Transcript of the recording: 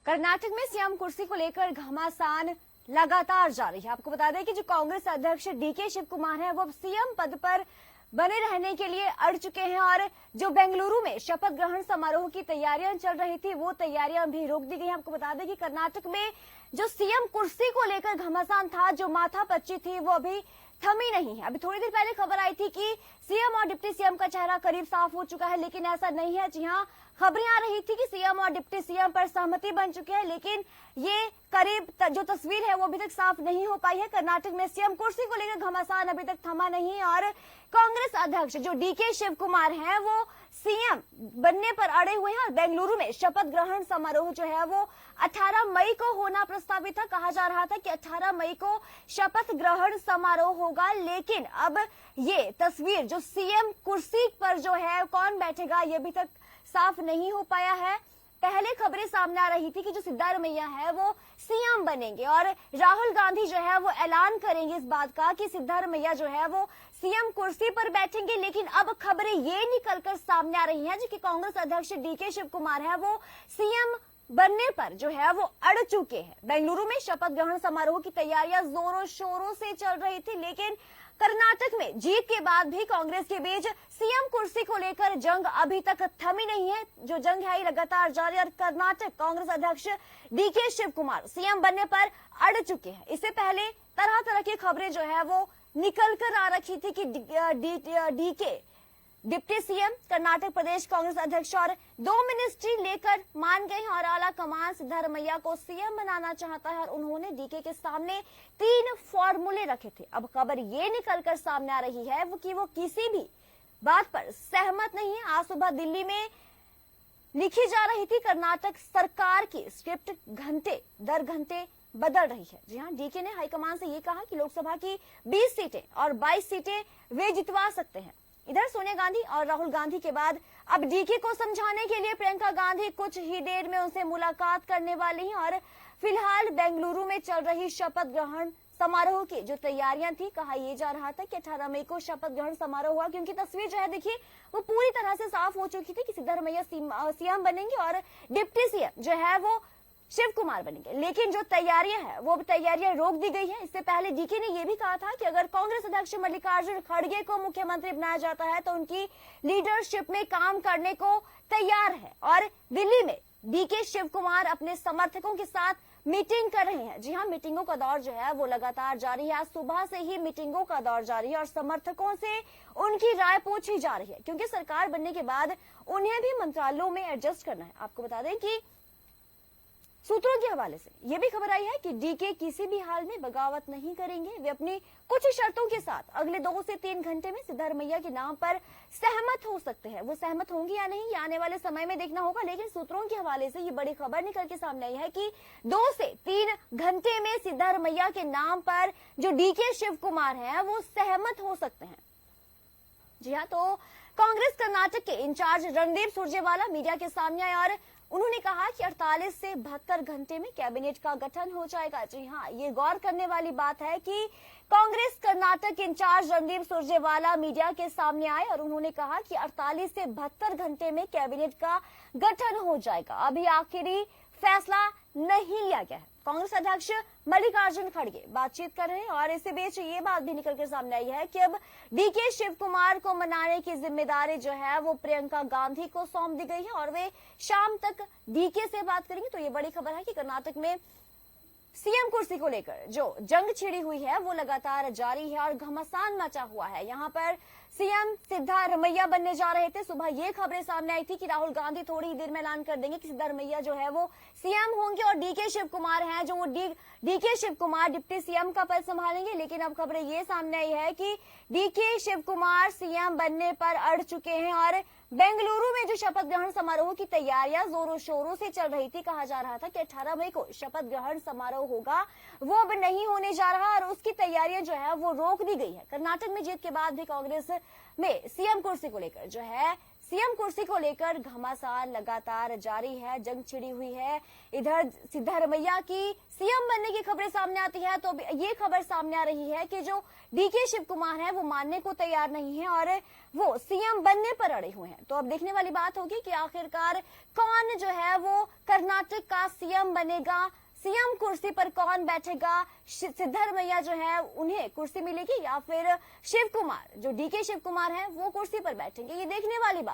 कर्नाटक में सीएम कुर्सी को लेकर घमासान लगातार जारी है। आपको बता दें कि जो कांग्रेस अध्यक्ष डीके शिव कुमार है वो अब सीएम पद पर बने रहने के लिए अड़ चुके हैं और जो बेंगलुरु में शपथ ग्रहण समारोह की तैयारियां चल रही थी वो तैयारियां भी रोक दी गई। आपको बता दें कि कर्नाटक में जो सीएम कुर्सी को लेकर घमासान था, जो माथापच्ची थी, वो अभी थमी नहीं है। अभी थोड़ी देर पहले खबर आई थी कि सीएम और डिप्टी सीएम का चेहरा करीब साफ हो चुका है, लेकिन ऐसा नहीं है। जी हां, खबरें आ रही थी कि सीएम और डिप्टी सीएम पर सहमति बन चुकी है, लेकिन ये करीब जो तस्वीर है वो अभी तक साफ नहीं हो पाई है। कर्नाटक में सीएम कुर्सी को लेकर घमासान अभी तक थमा नहीं और कांग्रेस अध्यक्ष जो डीके शिव कुमार हैं वो सीएम बनने पर अड़े हुए हैं और बेंगलुरु में शपथ ग्रहण समारोह जो है वो 18 मई को होना प्रस्तावित था। कहा जा रहा था कि 18 मई को शपथ ग्रहण समारोह होगा, लेकिन अब ये तस्वीर जो सीएम कुर्सी पर जो है कौन बैठेगा ये अभी तक साफ नहीं हो पाया है। पहले खबरें सामने आ रही थी कि जो सिद्धारमैया है वो सीएम बनेंगे और राहुल गांधी जो है वो ऐलान करेंगे इस बात का कि सिद्धारमैया जो है वो सीएम कुर्सी पर बैठेंगे, लेकिन अब खबरें ये निकलकर सामने आ रही हैं जो कि कांग्रेस अध्यक्ष डीके शिव कुमार है वो सीएम बनने पर जो है वो अड़ चुके हैं। बेंगलुरु में शपथ ग्रहण समारोह की तैयारियां जोरों शोरों से चल रही थी, लेकिन कर्नाटक में जीत के बाद भी कांग्रेस के बीच सीएम कुर्सी को लेकर जंग अभी तक थमी नहीं है। जो जंग है ये लगातार जारी और कर्नाटक कांग्रेस अध्यक्ष डीके शिव कुमार सीएम बनने पर अड़ चुके हैं। इससे पहले तरह तरह की खबरें जो है वो निकल कर आ रखी थी कि डीके डिप्टी सीएम कर्नाटक प्रदेश कांग्रेस अध्यक्ष और 2 मिनिस्ट्री लेकर मान गए हैं और आला कमान सिद्धारमैया को सीएम बनाना चाहता है और उन्होंने डीके के सामने 3 फॉर्मूले रखे थे। अब खबर ये निकलकर सामने आ रही है कि वो किसी भी बात पर सहमत नहीं है। आज सुबह दिल्ली में लिखी जा रही थी कर्नाटक सरकार की स्क्रिप्ट घंटे दर घंटे बदल रही है। जी हां, डीके ने हाईकमान से ये कहा कि लोकसभा की 20 सीटें और 22 सीटें वे जितवा सकते हैं। इधर सोनिया गांधी और राहुल गांधी के बाद अब डीके को समझाने के लिए प्रियंका गांधी कुछ ही देर में उनसे मुलाकात करने वाली हैं और फिलहाल बेंगलुरु में चल रही शपथ ग्रहण समारोह की जो तैयारियां थी, कहा यह जा रहा था कि 18 मई को शपथ ग्रहण समारोह हुआ, क्योंकि तस्वीर जो है देखिए वो पूरी तरह से साफ हो चुकी थी कि सिद्धारमैया सीएम बनेंगे और डिप्टी सीएम जो है वो शिव कुमार बनेंगे, लेकिन जो तैयारियां हैं वो तैयारियां रोक दी गई हैं। इससे पहले डीके ने यह भी कहा था कि अगर कांग्रेस अध्यक्ष मल्लिकार्जुन खड़गे को मुख्यमंत्री बनाया जाता है तो उनकी लीडरशिप में काम करने को तैयार है और दिल्ली में डीके शिव कुमार अपने समर्थकों के साथ मीटिंग कर रहे हैं। जी हां, मीटिंगों का दौर जो है वो लगातार जारी है। आज सुबह से ही मीटिंगों का दौर जारी है और समर्थकों से उनकी राय पूछी जा रही है, क्योंकि सरकार बनने के बाद उन्हें भी मंत्रालयों में एडजस्ट करना है। आपको बता दें कि सूत्रों के हवाले से यह भी खबर आई है कि डीके किसी भी हाल में बगावत नहीं करेंगे। वे अपनी कुछ शर्तों के साथ अगले 2 से 3 घंटे में सिद्धारमैया के नाम पर सहमत हो सकते हैं। वो सहमत होंगे या नहीं, ये आने वाले समय में देखना होगा, लेकिन सूत्रों के हवाले से ये बड़ी खबर निकल के सामने आई है कि 2 से 3 घंटे में सिद्धारमैया के नाम पर जो डीके शिव कुमार है वो सहमत हो सकते हैं। जी हाँ, तो कांग्रेस कर्नाटक के इंचार्ज रणदीप सुरजेवाला मीडिया के सामने आए और उन्होंने कहा कि 48 से 72 घंटे में कैबिनेट का गठन हो जाएगा। जी हां, ये गौर करने वाली बात है कि कांग्रेस कर्नाटक इंचार्ज रणदीप सुरजेवाला मीडिया के सामने आए और उन्होंने कहा कि 48 से 72 घंटे में कैबिनेट का गठन हो जाएगा। अभी आखिरी फैसला नहीं लिया गया है। कांग्रेस अध्यक्ष मल्लिकार्जुन खड़गे बातचीत कर रहे हैं और इसी बीच ये बात भी निकल के सामने आई है कि अब डीके शिव कुमार को मनाने की जिम्मेदारी जो है वो प्रियंका गांधी को सौंप दी गई है और वे शाम तक डीके से बात करेंगे। तो ये बड़ी खबर है कि कर्नाटक में सीएम कुर्सी को लेकर जो जंग छिड़ी हुई है वो लगातार जारी है और घमासान मचा हुआ है। यहाँ पर सीएम सिद्धारमैया बनने जा रहे थे। सुबह ये खबरें सामने आई थी कि राहुल गांधी थोड़ी ही देर में ऐलान कर देंगे कि सिद्धारमैया जो है वो सीएम होंगे और डीके शिव कुमार हैं जो वो DK Shivakumar deputy CM का पद संभालेंगे, लेकिन अब खबरें ये सामने आई है कि डीके शिव कुमार सीएम बनने पर अड़ चुके हैं और बेंगलुरु में जो शपथ ग्रहण समारोह की तैयारियां जोरों शोरों से चल रही थी। कहा जा रहा था कि 18 मई को शपथ ग्रहण समारोह होगा, वो अब नहीं होने जा रहा और उसकी तैयारियां जो है वो रोक दी गई है। कर्नाटक में जीत के बाद भी कांग्रेस में सीएम कुर्सी को लेकर जो है सीएम कुर्सी को लेकर घमासान लगातार जारी है, जंग छिड़ी हुई है। इधर सिद्धारमैया की सीएम बनने की खबरें सामने आती है तो ये खबर सामने आ रही है कि जो डीके शिव कुमार है वो मानने को तैयार नहीं है और वो सीएम बनने पर अड़े हुए हैं। तो अब देखने वाली बात होगी कि आखिरकार कौन जो है वो कर्नाटक का सीएम बनेगा, सीएम कुर्सी पर कौन बैठेगा। सिद्धारमैया जो है उन्हें कुर्सी मिलेगी या फिर शिव कुमार जो डीके शिव कुमार है वो कुर्सी पर बैठेंगे, ये देखने वाली बात